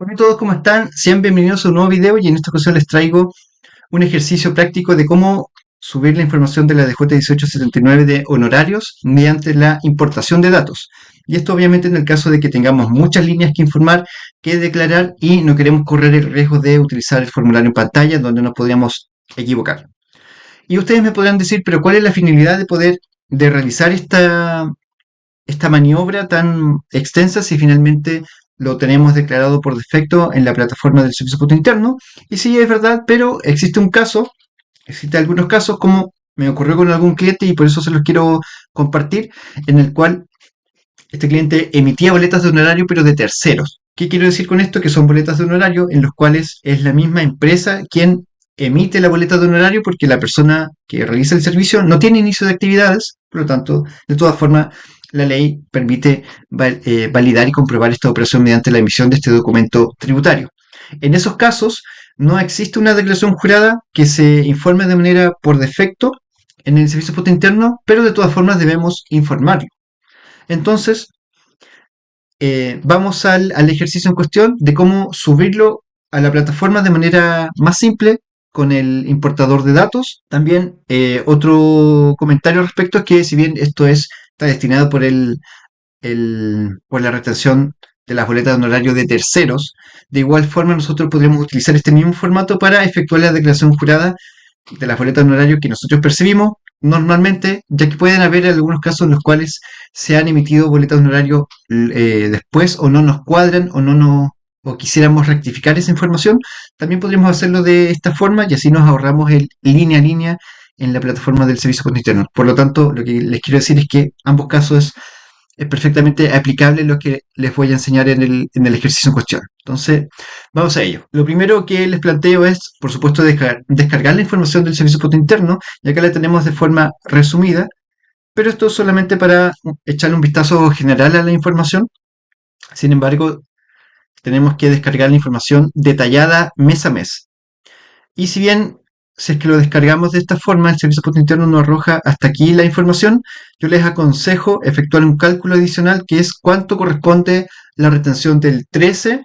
Hola a todos, ¿cómo están? Sean bienvenidos a un nuevo video y en esta ocasión les traigo un ejercicio práctico de cómo subir la información de la DJ 1879 de honorarios mediante la importación de datos. Y esto obviamente en el caso de que tengamos muchas líneas que informar, que declarar y no queremos correr el riesgo de utilizar el formulario en pantalla donde nos podríamos equivocar. Y ustedes me podrán decir, pero ¿cuál es la finalidad de realizar esta maniobra tan extensa si finalmente lo tenemos declarado por defecto en la plataforma del servicio punto interno? Y sí, es verdad, pero existen algunos casos como me ocurrió con algún cliente y por eso se los quiero compartir, en el cual este cliente emitía boletas de honorario pero de terceros. ¿Qué quiero decir con esto? Que son boletas de honorario en los cuales es la misma empresa quien emite la boleta de honorario porque la persona que realiza el servicio no tiene inicio de actividades, por lo tanto, de todas formas, la ley permite validar y comprobar esta operación mediante la emisión de este documento tributario. En esos casos, no existe una declaración jurada que se informe de manera por defecto en el servicio punto interno, pero de todas formas debemos informarlo. Entonces, vamos al ejercicio en cuestión de cómo subirlo a la plataforma de manera más simple con el importador de datos. También otro comentario al respecto es que si bien está destinado por la retención de las boletas de honorario de terceros, de igual forma nosotros podríamos utilizar este mismo formato para efectuar la declaración jurada de las boletas de honorario que nosotros percibimos normalmente, ya que pueden haber algunos casos en los cuales se han emitido boletas de honorario después o no nos cuadran o quisiéramos rectificar esa información, también podríamos hacerlo de esta forma y así nos ahorramos el línea a línea en la plataforma del servicio punto interno. Por lo tanto, lo que les quiero decir es que ambos casos es perfectamente aplicable lo que les voy a enseñar en el ejercicio en cuestión. Entonces, vamos a ello. Lo primero que les planteo es, por supuesto, descargar la información del servicio punto interno, y acá la tenemos de forma resumida, pero esto es solamente para echarle un vistazo general a la información. Sin embargo, tenemos que descargar la información detallada mes a mes. Y si bien, si es que lo descargamos de esta forma, el servicio punto interno nos arroja hasta aquí la información, yo les aconsejo efectuar un cálculo adicional que es cuánto corresponde la retención del 13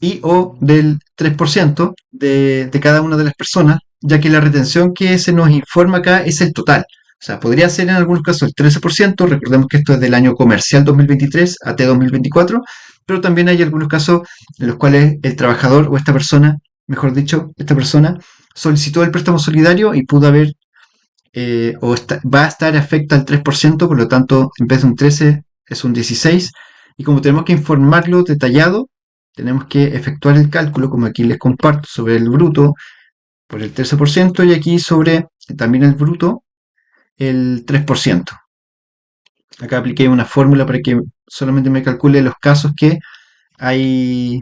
y o del 3% de cada una de las personas, ya que la retención que se nos informa acá es el total. O sea, podría ser en algunos casos el 13%, recordemos que esto es del año comercial 2023 a T 2024, pero también hay algunos casos en los cuales el trabajador o esta persona, mejor dicho, esta persona solicitó el préstamo solidario y pudo haber va a estar afecta al 3%, por lo tanto, en vez de un 13 es un 16, y como tenemos que informarlo detallado, tenemos que efectuar el cálculo, como aquí les comparto, sobre el bruto por el 13% y aquí sobre también el bruto el 3%. Acá apliqué una fórmula para que solamente me calcule los casos que hay,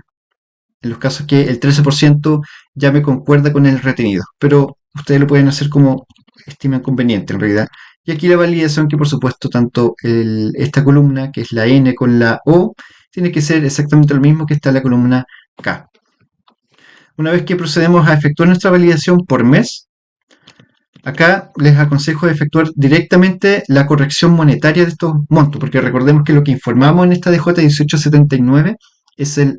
en los casos que el 13% ya me concuerda con el retenido, pero ustedes lo pueden hacer como estimen conveniente en realidad. Y aquí la validación que por supuesto tanto esta columna, que es la N con la O, tiene que ser exactamente lo mismo que está en la columna K. Una vez que procedemos a efectuar nuestra validación por mes, acá les aconsejo efectuar directamente la corrección monetaria de estos montos, porque recordemos que lo que informamos en esta DJ 1879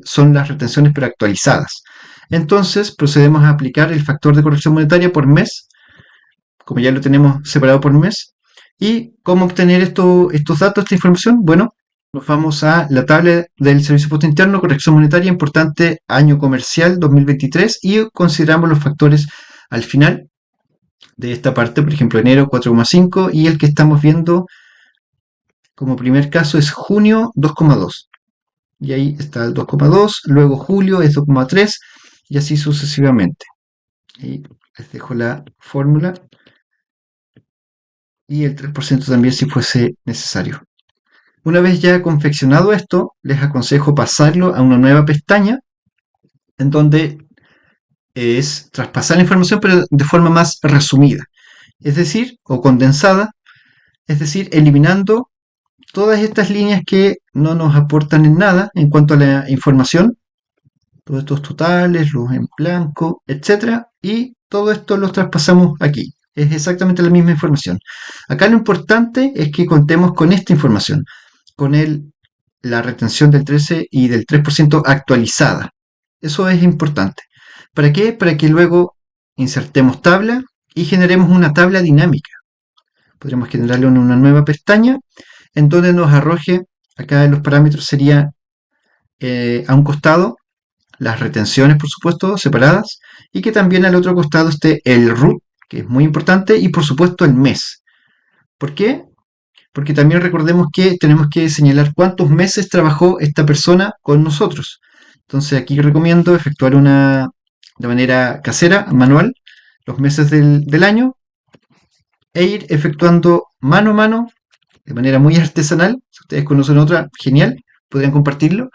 son las retenciones pero actualizadas. Entonces procedemos a aplicar el factor de corrección monetaria por mes, como ya lo tenemos separado por mes. ¿Y cómo obtener estos datos, esta información? Bueno, nos vamos a la tabla del Servicio Punto Interno, corrección monetaria, importante año comercial 2023, y consideramos los factores al final de esta parte, por ejemplo, enero 4,5 y el que estamos viendo como primer caso es junio 2,2. Y ahí está el 2,2, luego julio es 2,3 y así sucesivamente. Y les dejo la fórmula y el 3% también si fuese necesario. Una vez ya confeccionado esto, les aconsejo pasarlo a una nueva pestaña en donde es traspasar la información pero de forma más resumida, es decir, o condensada, es decir, eliminando todas estas líneas que no nos aportan en nada en cuanto a la información, todos estos totales, los en blanco, etcétera, y todo esto los traspasamos aquí. Es exactamente la misma información. Acá lo importante es que contemos con esta información, con la retención del 13 y del 3% actualizada. Eso es importante. ¿Para qué? Para que luego insertemos tabla y generemos una tabla dinámica. Podríamos generarle una nueva pestaña en donde nos arroje, acá en los parámetros sería a un costado las retenciones, por supuesto, separadas, y que también al otro costado esté el root, que es muy importante, y por supuesto el mes. ¿Por qué? Porque también recordemos que tenemos que señalar cuántos meses trabajó esta persona con nosotros. Entonces aquí recomiendo efectuar de manera casera, manual, los meses del año e ir efectuando mano a mano, de manera muy artesanal. Si ustedes conocen otra, genial, podrían compartirlo.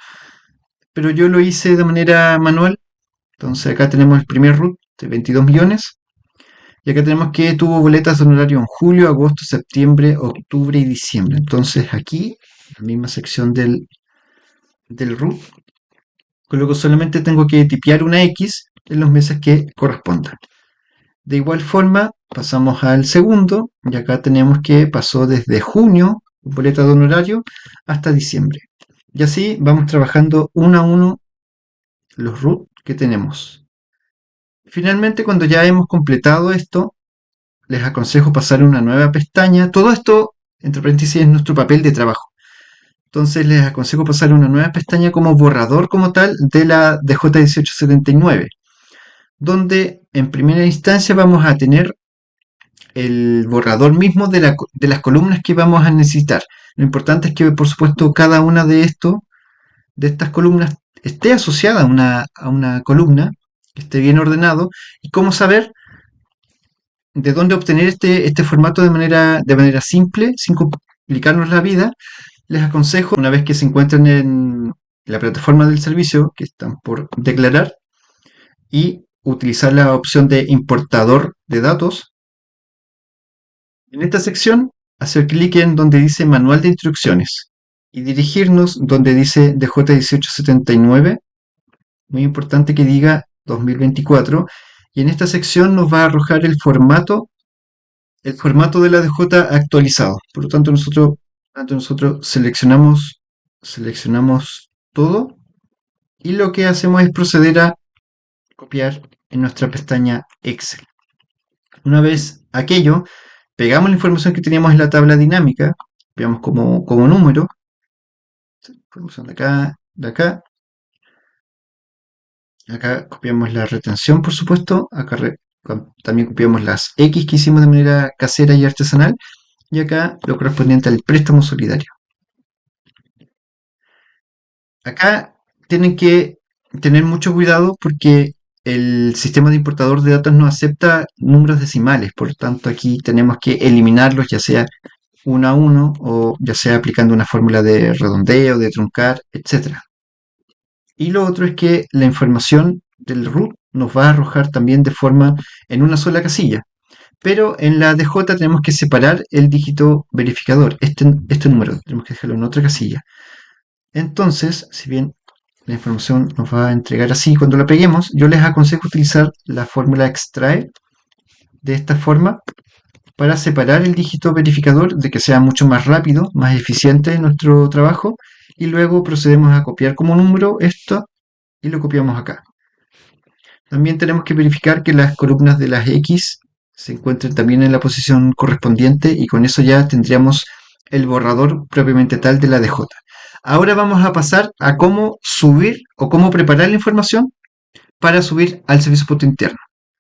Pero yo lo hice de manera manual. Entonces acá tenemos el primer root de 22 millones. Y acá tenemos que tuvo boletas de honorario en julio, agosto, septiembre, octubre y diciembre. Entonces aquí, en la misma sección del root, luego solamente tengo que tipear una X en los meses que correspondan. De igual forma, pasamos al segundo, y acá tenemos que pasó desde junio, boleta de honorario, hasta diciembre. Y así vamos trabajando uno a uno los root que tenemos. Finalmente, cuando ya hemos completado esto, les aconsejo pasar a una nueva pestaña. Todo esto, entre paréntesis, es nuestro papel de trabajo. Entonces les aconsejo pasar a una nueva pestaña como borrador como tal de la DJ1879, donde en primera instancia vamos a tener el borrador mismo de las columnas que vamos a necesitar. Lo importante es que, por supuesto, cada una de estas columnas esté asociada a una columna, que esté bien ordenado, y cómo saber de dónde obtener este formato de manera simple, sin complicarnos la vida. Les aconsejo, una vez que se encuentren en la plataforma del servicio, que están por declarar, y utilizar la opción de importador de datos. En esta sección, hacer clic en donde dice Manual de Instrucciones y dirigirnos donde dice DJ1879. Muy importante que diga 2024. Y en esta sección nos va a arrojar el formato de la DJ actualizado. Por lo tanto, nosotros seleccionamos todo y lo que hacemos es proceder a copiar en nuestra pestaña Excel. Una vez aquello, pegamos la información que teníamos en la tabla dinámica, veamos como número, información acá copiamos la retención, por supuesto, acá también copiamos las X que hicimos de manera casera y artesanal, y acá lo correspondiente al préstamo solidario. Acá tienen que tener mucho cuidado porque el sistema de importador de datos no acepta números decimales, por lo tanto aquí tenemos que eliminarlos, ya sea uno a uno o ya sea aplicando una fórmula de redondeo, de truncar, etc. Y lo otro es que la información del root nos va a arrojar también de forma en una sola casilla. Pero en la DJ tenemos que separar el dígito verificador, este número, tenemos que dejarlo en otra casilla. Entonces, si bien la información nos va a entregar así cuando la peguemos, yo les aconsejo utilizar la fórmula extrae de esta forma para separar el dígito verificador de que sea mucho más rápido, más eficiente nuestro trabajo, y luego procedemos a copiar como número esto y lo copiamos acá. También tenemos que verificar que las columnas de las X se encuentren también en la posición correspondiente y con eso ya tendríamos el borrador propiamente tal de la DJ. Ahora vamos a pasar a cómo subir o cómo preparar la información para subir al servicio punto interno.